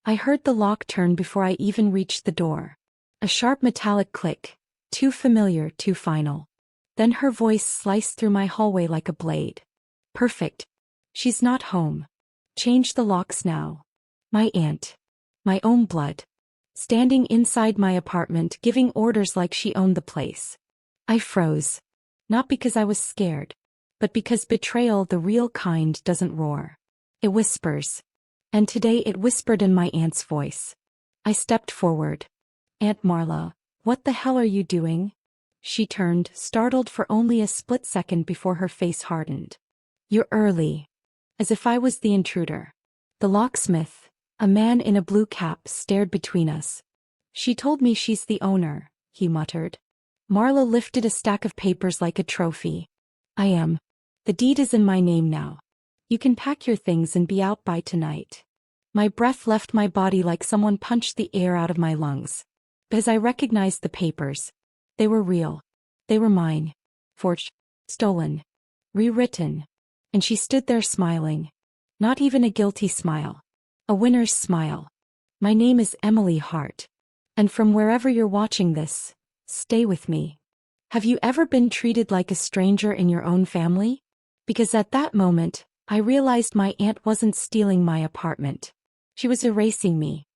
I heard the lock turn before I even reached the door. A sharp metallic click, too familiar, too final. Then her voice sliced through my hallway like a blade. Perfect. She's not home. Change the locks now. My aunt. My own blood. Standing inside my apartment giving orders like she owned the place. I froze. Not because I was scared, but because betrayal, the real kind, doesn't roar. It whispers. And today it whispered in my aunt's voice. I stepped forward. Aunt Marla, what the hell are you doing? She turned, startled for only a split second before her face hardened. You're early. As if I was the intruder. The locksmith, a man in a blue cap, stared between us. She told me she's the owner, he muttered. Marla lifted a stack of papers like a trophy. I am. The deed is in my name now. You can pack your things and be out by tonight. My breath left my body like someone punched the air out of my lungs. As I recognized the papers. They were real. They were mine. Forged. Stolen. Rewritten. And she stood there smiling. Not even a guilty smile. A winner's smile. My name is Emily Hart. And from wherever you're watching this, stay with me. Have you ever been treated like a stranger in your own family? Because at that moment, I realized my aunt wasn't stealing my apartment. She was erasing me.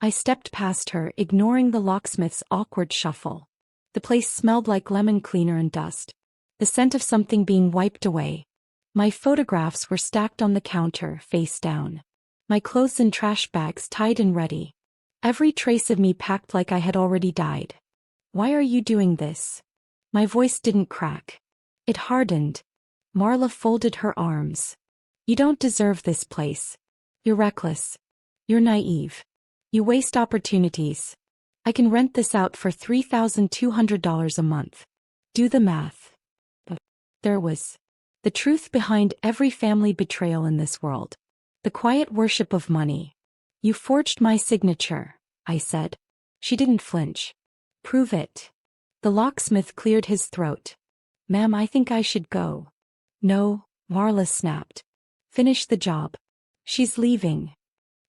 I stepped past her, ignoring the locksmith's awkward shuffle. The place smelled like lemon cleaner and dust. The scent of something being wiped away. My photographs were stacked on the counter, face down. My clothes in trash bags tied and ready. Every trace of me packed like I had already died. Why are you doing this? My voice didn't crack. It hardened. Marla folded her arms. You don't deserve this place. You're reckless. You're naive. You waste opportunities. I can rent this out for $3,200 a month. Do the math. There was the truth behind every family betrayal in this world. The quiet worship of money. You forged my signature, I said. She didn't flinch. Prove it. The locksmith cleared his throat. Ma'am, I think I should go. No, Marla snapped. Finish the job. She's leaving.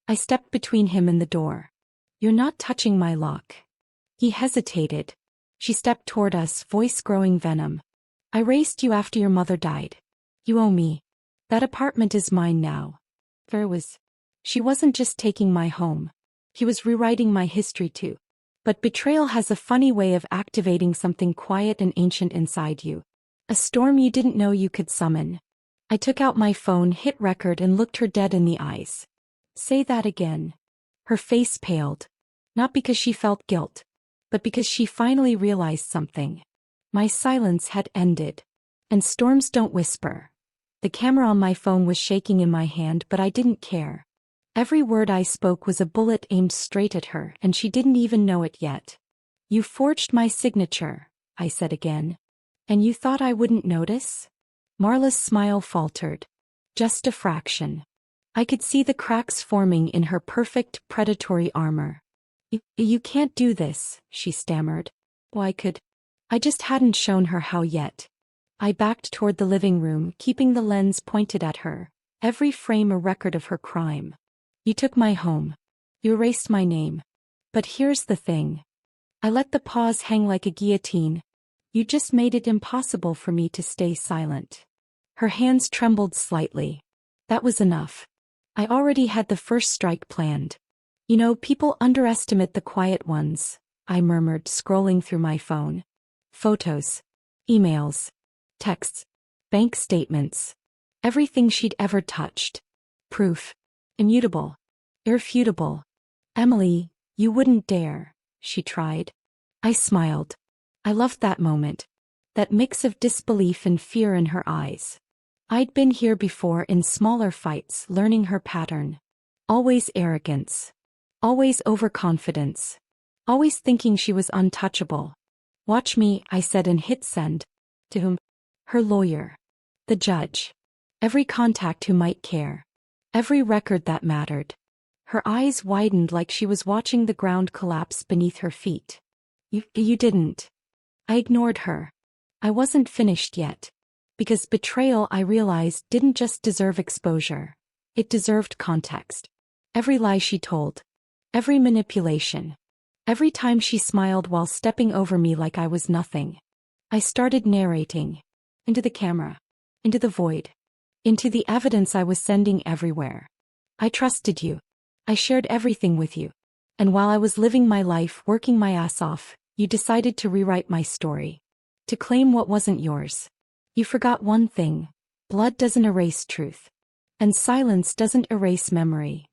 I stepped between him and the door. You're not touching my lock. He hesitated. She stepped toward us, voice growing venom. I raised you after your mother died. You owe me. That apartment is mine now. She wasn't just taking my home. He was rewriting my history too. But betrayal has a funny way of activating something quiet and ancient inside you. A storm you didn't know you could summon. I took out my phone, hit record, and looked her dead in the eyes. Say that again. Her face paled. Not because she felt guilt, but because she finally realized something. My silence had ended. And storms don't whisper. The camera on my phone was shaking in my hand, but I didn't care. Every word I spoke was a bullet aimed straight at her, and she didn't even know it yet. You forged my signature, I said again. And you thought I wouldn't notice? Marla's smile faltered. Just a fraction. I could see the cracks forming in her perfect predatory armor. You can't do this, she stammered. Well, I could. I just hadn't shown her how yet. I backed toward the living room, keeping the lens pointed at her, every frame a record of her crime. You took my home. You erased my name. But here's the thing. I let the pause hang like a guillotine. You just made it impossible for me to stay silent. Her hands trembled slightly. That was enough. I already had the first strike planned. You know, people underestimate the quiet ones, I murmured, scrolling through my phone. Photos. Emails. Texts. Bank statements. Everything she'd ever touched. Proof. Immutable. Irrefutable. Emily, you wouldn't dare, she tried. I smiled. I loved that moment. That mix of disbelief and fear in her eyes. I'd been here before in smaller fights, learning her pattern. Always arrogance. Always overconfidence. Always thinking she was untouchable. Watch me, I said and hit send. To whom? Her lawyer. The judge. Every contact who might care. Every record that mattered. Her eyes widened like she was watching the ground collapse beneath her feet. You didn't. I ignored her. I wasn't finished yet. Because betrayal, I realized, didn't just deserve exposure. It deserved context. Every lie she told. Every manipulation. Every time she smiled while stepping over me like I was nothing. I started narrating. Into the camera. Into the void. Into the evidence I was sending everywhere. I trusted you. I shared everything with you. And while I was living my life, working my ass off, you decided to rewrite my story. To claim what wasn't yours. You forgot one thing. Blood doesn't erase truth. And silence doesn't erase memory.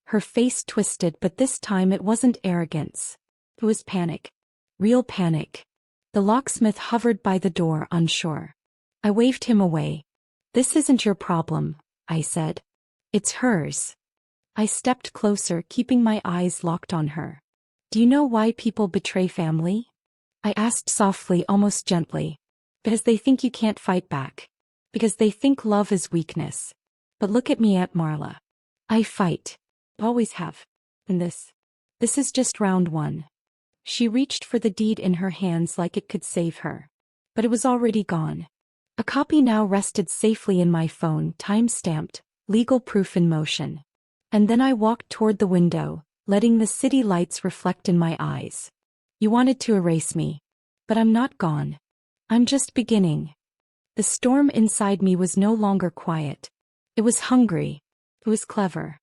Her face twisted, but this time it wasn't arrogance. It was panic. Real panic. The locksmith hovered by the door, unsure. I waved him away. This isn't your problem, I said. It's hers. I stepped closer, keeping my eyes locked on her. Do you know why people betray family? I asked softly, almost gently. Because they think you can't fight back. Because they think love is weakness. But look at me, Aunt Marla. I fight. Always have. And this is just round one. She reached for the deed in her hands like it could save her. But it was already gone. A copy now rested safely in my phone, time-stamped, legal proof in motion. And then I walked toward the window, letting the city lights reflect in my eyes. You wanted to erase me. But I'm not gone. I'm just beginning. The storm inside me was no longer quiet. It was hungry. It was clever.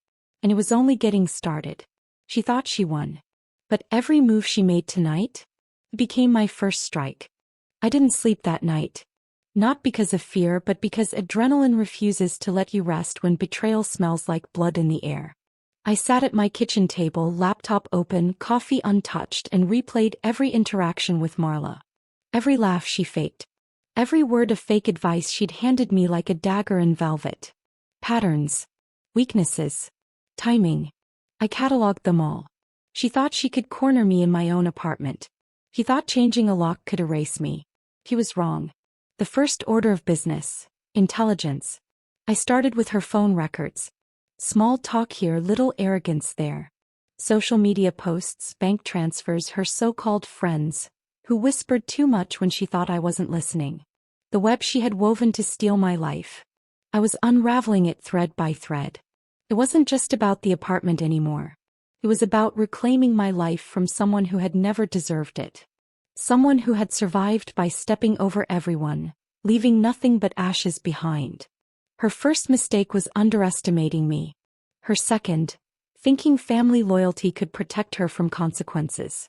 And it was only getting started. She thought she won. But every move she made tonight became my first strike. I didn't sleep that night. Not because of fear, but because adrenaline refuses to let you rest when betrayal smells like blood in the air. I sat at my kitchen table, laptop open, coffee untouched, and replayed every interaction with Marla. Every laugh she faked. Every word of fake advice she'd handed me like a dagger in velvet. Patterns. Weaknesses. Timing. I cataloged them all. She thought she could corner me in my own apartment. He thought changing a lock could erase me. He was wrong. The first order of business. Intelligence. I started with her phone records. Small talk here, little arrogance there. Social media posts, bank transfers, her so-called friends, who whispered too much when she thought I wasn't listening. The web she had woven to steal my life. I was unraveling it thread by thread. It wasn't just about the apartment anymore. It was about reclaiming my life from someone who had never deserved it. Someone who had survived by stepping over everyone, leaving nothing but ashes behind. Her first mistake was underestimating me. Her second, thinking family loyalty could protect her from consequences.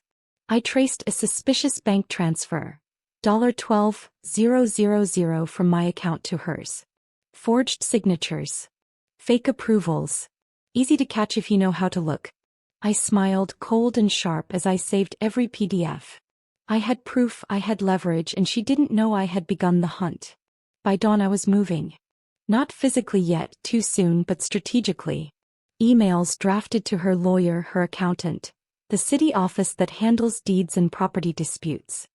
I traced a suspicious bank transfer, $12,000 from my account to hers. Forged signatures. Fake approvals. Easy to catch if you know how to look. I smiled, cold and sharp, as I saved every PDF. I had proof, I had leverage, and she didn't know I had begun the hunt. By dawn I was moving. Not physically yet, too soon, but strategically. Emails drafted to her lawyer, her accountant, the city office that handles deeds and property disputes.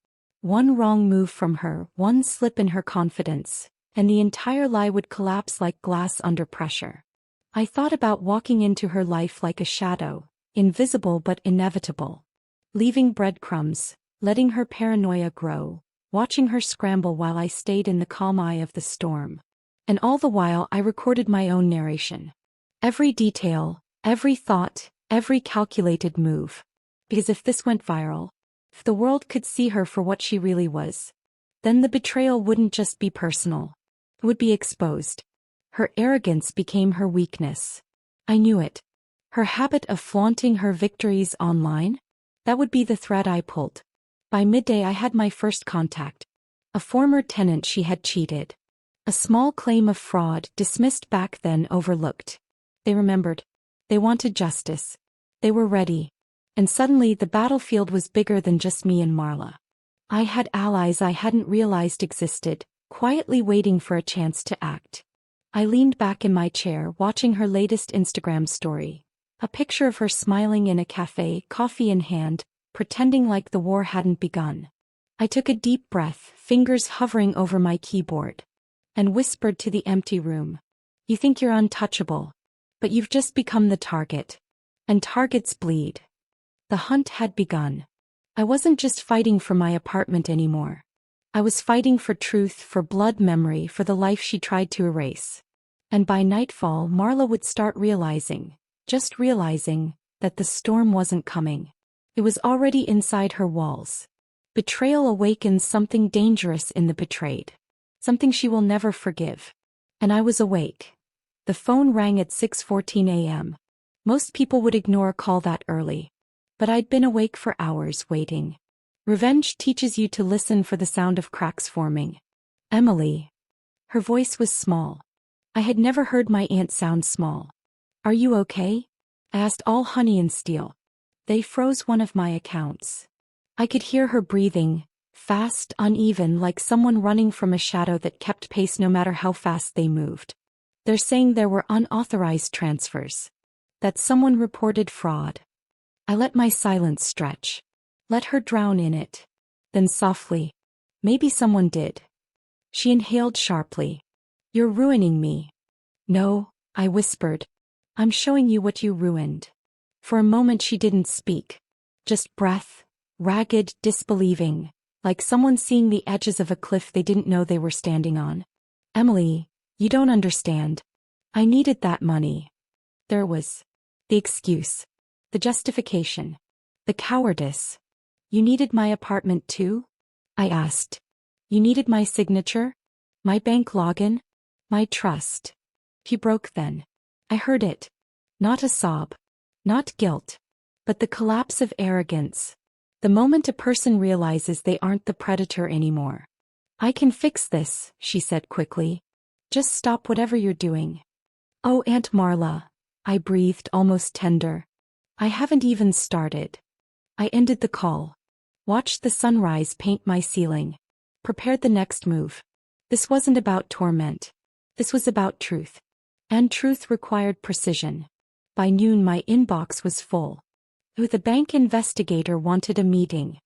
One wrong move from her, one slip in her confidence, and the entire lie would collapse like glass under pressure. I thought about walking into her life like a shadow, invisible but inevitable. Leaving breadcrumbs, letting her paranoia grow, watching her scramble while I stayed in the calm eye of the storm. And all the while I recorded my own narration. Every detail, every thought, every calculated move. Because if this went viral, if the world could see her for what she really was, then the betrayal wouldn't just be personal. It would be exposed. Her arrogance became her weakness. I knew it. Her habit of flaunting her victories online? That would be the thread I pulled. By midday I had my first contact. A former tenant she had cheated. A small claim of fraud, dismissed back then, overlooked. They remembered. They wanted justice. They were ready. And suddenly the battlefield was bigger than just me and Marla. I had allies I hadn't realized existed, quietly waiting for a chance to act. I leaned back in my chair, watching her latest Instagram story. A picture of her smiling in a cafe, coffee in hand, pretending like the war hadn't begun. I took a deep breath, fingers hovering over my keyboard, and whispered to the empty room. You think you're untouchable, but you've just become the target. And targets bleed. The hunt had begun. I wasn't just fighting for my apartment anymore. I was fighting for truth, for blood memory, for the life she tried to erase. And by nightfall Marla would start realizing, just realizing, that the storm wasn't coming. It was already inside her walls. Betrayal awakens something dangerous in the betrayed. Something she will never forgive. And I was awake. The phone rang at 6:14 a.m. Most people would ignore a call that early. But I'd been awake for hours waiting. Revenge teaches you to listen for the sound of cracks forming. Emily. Her voice was small. I had never heard my aunt sound small. Are you okay? I asked, all honey and steel. They froze one of my accounts. I could hear her breathing, fast, uneven, like someone running from a shadow that kept pace no matter how fast they moved. They're saying there were unauthorized transfers. That someone reported fraud. I let my silence stretch. Let her drown in it. Then softly. Maybe someone did. She inhaled sharply. You're ruining me. No, I whispered. I'm showing you what you ruined. For a moment she didn't speak. Just breath, ragged, disbelieving, like someone seeing the edges of a cliff they didn't know they were standing on. Emily, you don't understand. I needed that money. There was the excuse, the justification, the cowardice. You needed my apartment too? I asked. You needed my signature? My bank login? My trust? He broke then. I heard it. Not a sob. Not guilt. But the collapse of arrogance. The moment a person realizes they aren't the predator anymore. I can fix this, she said quickly. Just stop whatever you're doing. Oh, Aunt Marla, I breathed, almost tender. I haven't even started. I ended the call. Watched the sunrise paint my ceiling. Prepared the next move. This wasn't about torment. This was about truth. And truth required precision. By noon my inbox was full. The bank investigator wanted a meeting.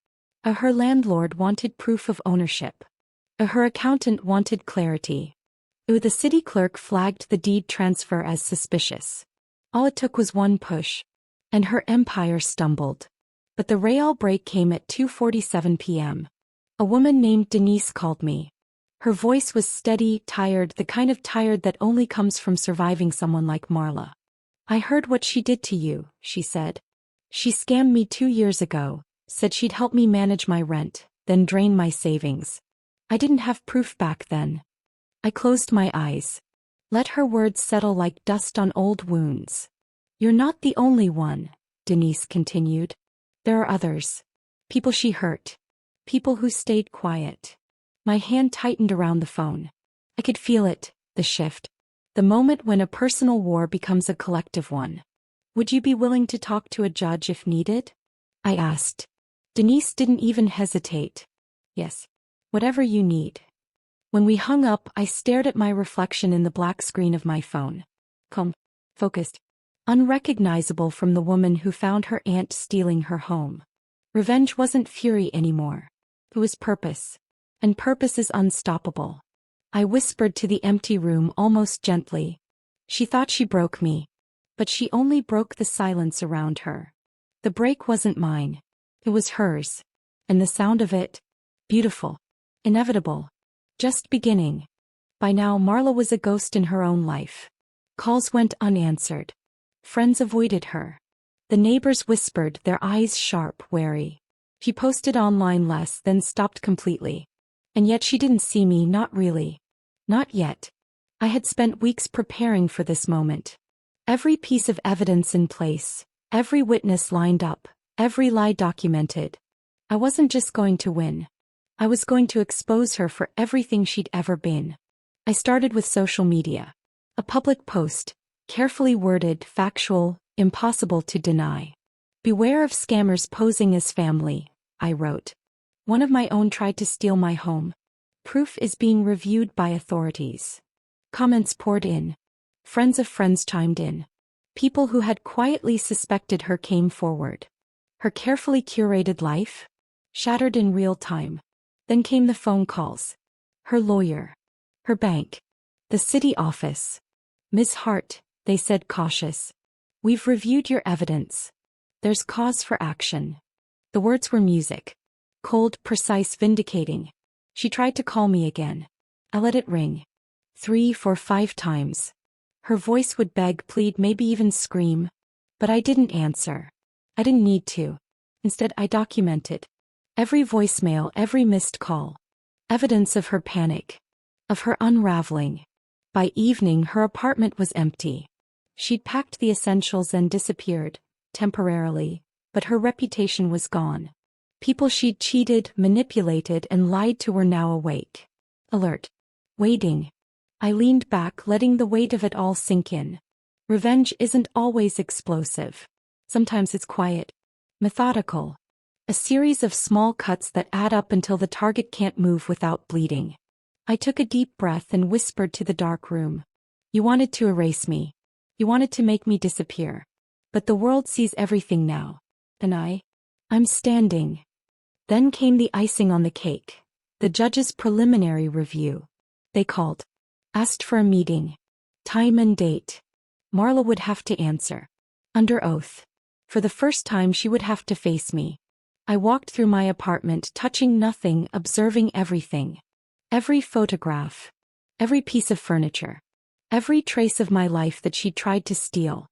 Her landlord wanted proof of ownership. Her accountant wanted clarity. The city clerk flagged the deed transfer as suspicious. All it took was one push. And her empire stumbled. But the real break came at 2:47 p.m. A woman named Denise called me. Her voice was steady, tired, the kind of tired that only comes from surviving someone like Marla. I heard what she did to you, she said. She scammed me 2 years ago, said she'd help me manage my rent, then drain my savings. I didn't have proof back then. I closed my eyes. Let her words settle like dust on old wounds. You're not the only one, Denise continued. There are others. People she hurt. People who stayed quiet. My hand tightened around the phone. I could feel it, the shift. The moment when a personal war becomes a collective one. Would you be willing to talk to a judge if needed? I asked. Denise didn't even hesitate. Yes. Whatever you need. When we hung up, I stared at my reflection in the black screen of my phone. Calm. Focused. Unrecognizable from the woman who found her aunt stealing her home. Revenge wasn't fury anymore. It was purpose. And purpose is unstoppable. I whispered to the empty room almost gently. She thought she broke me. But she only broke the silence around her. The break wasn't mine. It was hers. And the sound of it? Beautiful. Inevitable. Just beginning. By now Marla was a ghost in her own life. Calls went unanswered. Friends avoided her. The neighbors whispered, their eyes sharp, wary. She posted online less, then stopped completely. And yet she didn't see me, not really. Not yet. I had spent weeks preparing for this moment. Every piece of evidence in place, every witness lined up, every lie documented. I wasn't just going to win. I was going to expose her for everything she'd ever been. I started with social media. A public post, carefully worded, factual, impossible to deny. Beware of scammers posing as family, I wrote. One of my own tried to steal my home. Proof is being reviewed by authorities. Comments poured in. Friends of friends chimed in. People who had quietly suspected her came forward. Her carefully curated life? Shattered in real time. Then came the phone calls. Her lawyer. Her bank. The city office. Ms. Hart, they said, cautious. We've reviewed your evidence. There's cause for action. The words were music. Cold, precise, vindicating. She tried to call me again. I let it ring. 3, 4, 5 times. Her voice would beg, plead, maybe even scream. But I didn't answer. I didn't need to. Instead, I documented every voicemail, every missed call. Evidence of her panic, of her unraveling. By evening, her apartment was empty. She'd packed the essentials and disappeared, temporarily, but her reputation was gone. People she'd cheated, manipulated, and lied to were now awake. Alert. Waiting. I leaned back, letting the weight of it all sink in. Revenge isn't always explosive. Sometimes it's quiet, methodical. A series of small cuts that add up until the target can't move without bleeding. I took a deep breath and whispered to the dark room. You wanted to erase me. You wanted to make me disappear. But the world sees everything now. And I'm standing. Then came the icing on the cake. The judge's preliminary review. They called. Asked for a meeting. Time and date. Marla would have to answer. Under oath. For the first time she would have to face me. I walked through my apartment, touching nothing, observing everything. Every photograph. Every piece of furniture. Every trace of my life that she tried to steal.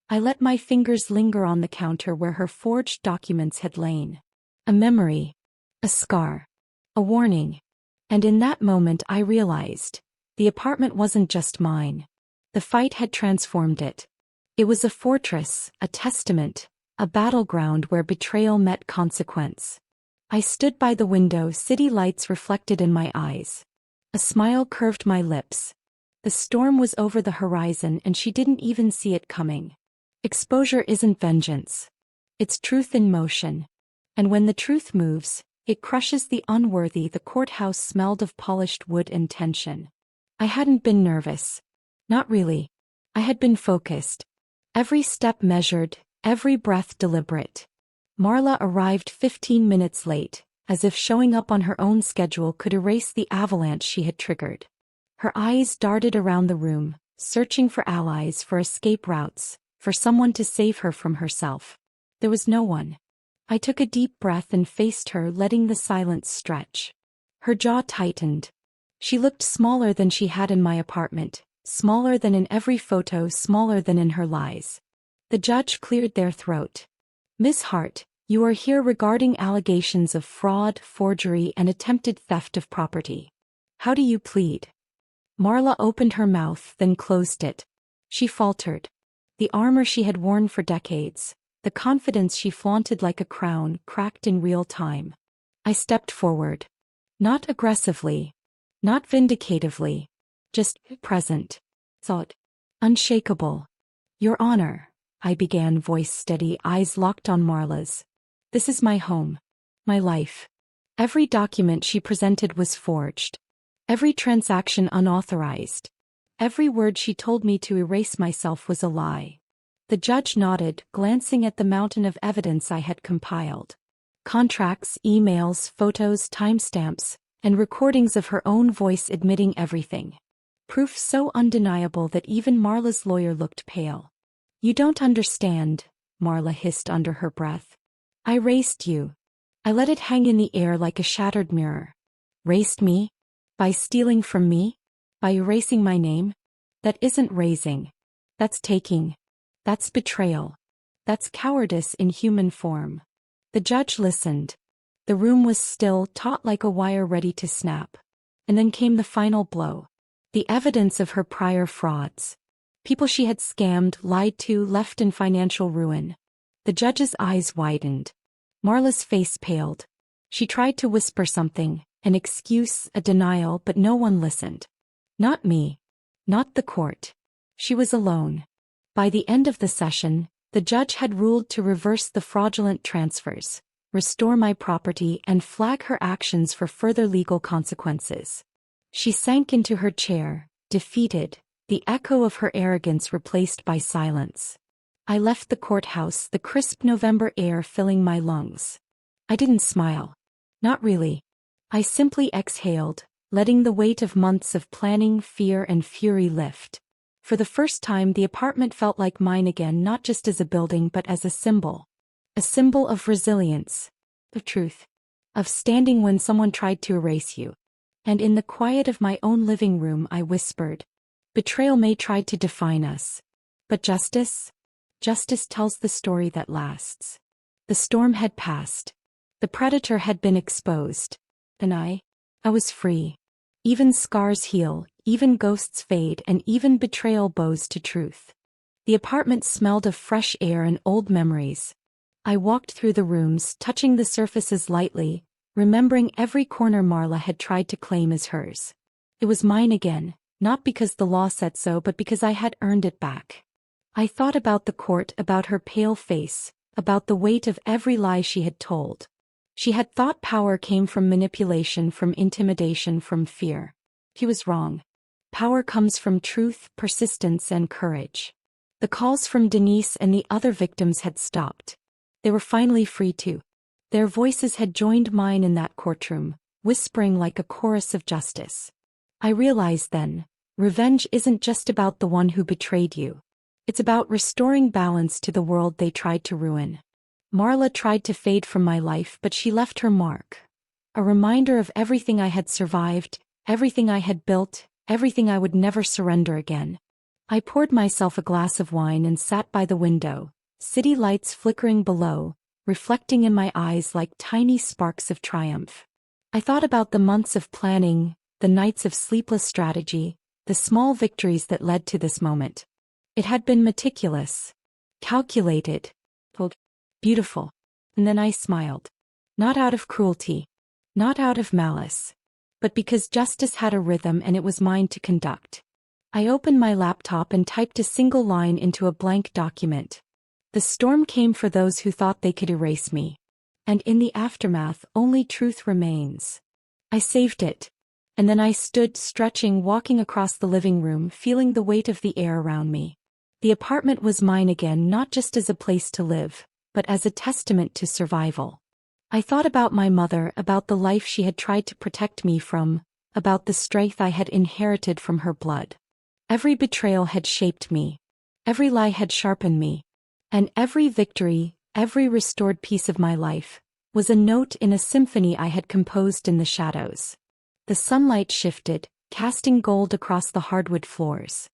I let my fingers linger on the counter where her forged documents had lain. A memory. A scar. A warning. And in that moment I realized. The apartment wasn't just mine. The fight had transformed it. It was a fortress, a testament, a battleground where betrayal met consequence. I stood by the window, city lights reflected in my eyes. A smile curved my lips. The storm was over the horizon and she didn't even see it coming. Exposure isn't vengeance. It's truth in motion. And when the truth moves, it crushes the unworthy. The courthouse smelled of polished wood and tension. I hadn't been nervous. Not really. I had been focused. Every step measured, every breath deliberate. Marla arrived 15 minutes late, as if showing up on her own schedule could erase the avalanche she had triggered. Her eyes darted around the room, searching for allies, for escape routes, for someone to save her from herself. There was no one. I took a deep breath and faced her, letting the silence stretch. Her jaw tightened. She looked smaller than she had in my apartment, smaller than in every photo, smaller than in her lies. The judge cleared their throat. Miss Hart, you are here regarding allegations of fraud, forgery, and attempted theft of property. How do you plead? Marla opened her mouth, then closed it. She faltered. The armor she had worn for decades, the confidence she flaunted like a crown, cracked in real time. I stepped forward. Not aggressively. Not vindicatively. Just present. Thought. Unshakable. Your Honor, I began, voice steady, eyes locked on Marla's. This is my home. My life. Every document she presented was forged. Every transaction unauthorized. Every word she told me to erase myself was a lie. The judge nodded, glancing at the mountain of evidence I had compiled. Contracts, emails, photos, timestamps, and recordings of her own voice admitting everything. Proof so undeniable that even Marla's lawyer looked pale. You don't understand, Marla hissed under her breath. I raced you. I let it hang in the air like a shattered mirror. Raced me? By stealing from me? By erasing my name? That isn't raising. That's taking. That's betrayal. That's cowardice in human form. The judge listened. The room was still, taut like a wire ready to snap. And then came the final blow. The evidence of her prior frauds. People she had scammed, lied to, left in financial ruin. The judge's eyes widened. Marla's face paled. She tried to whisper something, an excuse, a denial, but no one listened. Not me. Not the court. She was alone. By the end of the session, the judge had ruled to reverse the fraudulent transfers, restore my property, and flag her actions for further legal consequences. She sank into her chair, defeated, the echo of her arrogance replaced by silence. I left the courthouse, the crisp November air filling my lungs. I didn't smile. Not really. I simply exhaled, letting the weight of months of planning, fear, and fury lift. For the first time, the apartment felt like mine again, not just as a building but as a symbol. A symbol of resilience, of truth, of standing when someone tried to erase you. And in the quiet of my own living room I whispered, betrayal may try to define us. But justice? Justice tells the story that lasts. The storm had passed. The predator had been exposed. And I was free. Even scars heal, even ghosts fade, and even betrayal bows to truth. The apartment smelled of fresh air and old memories. I walked through the rooms, touching the surfaces lightly, remembering every corner Marla had tried to claim as hers. It was mine again, not because the law said so but because I had earned it back. I thought about the court, about her pale face, about the weight of every lie she had told. She had thought power came from manipulation, from intimidation, from fear. He was wrong. Power comes from truth, persistence, and courage. The calls from Denise and the other victims had stopped. They were finally free too. Their voices had joined mine in that courtroom, whispering like a chorus of justice. I realized then, revenge isn't just about the one who betrayed you. It's about restoring balance to the world they tried to ruin. Marla tried to fade from my life, but she left her mark. A reminder of everything I had survived, everything I had built, everything I would never surrender again. I poured myself a glass of wine and sat by the window, city lights flickering below, reflecting in my eyes like tiny sparks of triumph. I thought about the months of planning, the nights of sleepless strategy, the small victories that led to this moment. It had been meticulous, calculated, beautiful. And then I smiled. Not out of cruelty, not out of malice, but because justice had a rhythm and it was mine to conduct. I opened my laptop and typed a single line into a blank document. The storm came for those who thought they could erase me. And in the aftermath, only truth remains. I saved it. And then I stood stretching, walking across the living room, feeling the weight of the air around me. The apartment was mine again, not just as a place to live, but as a testament to survival. I thought about my mother, about the life she had tried to protect me from, about the strength I had inherited from her blood. Every betrayal had shaped me. Every lie had sharpened me. And every victory, every restored piece of my life, was a note in a symphony I had composed in the shadows. The sunlight shifted, casting gold across the hardwood floors.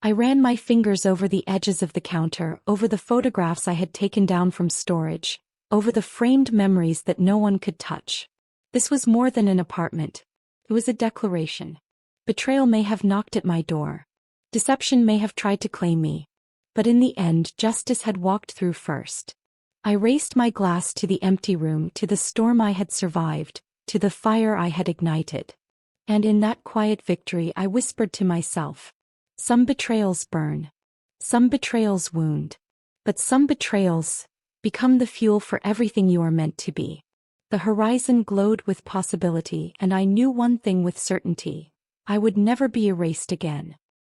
I ran my fingers over the edges of the counter, over the photographs I had taken down from storage, over the framed memories that no one could touch. This was more than an apartment. It was a declaration. Betrayal may have knocked at my door. Deception may have tried to claim me. But in the end, justice had walked through first. I raised my glass to the empty room, to the storm I had survived, to the fire I had ignited. And in that quiet victory I whispered to myself, some betrayals burn. Some betrayals wound. But some betrayals become the fuel for everything you are meant to be. The horizon glowed with possibility, and I knew one thing with certainty: I would never be erased again.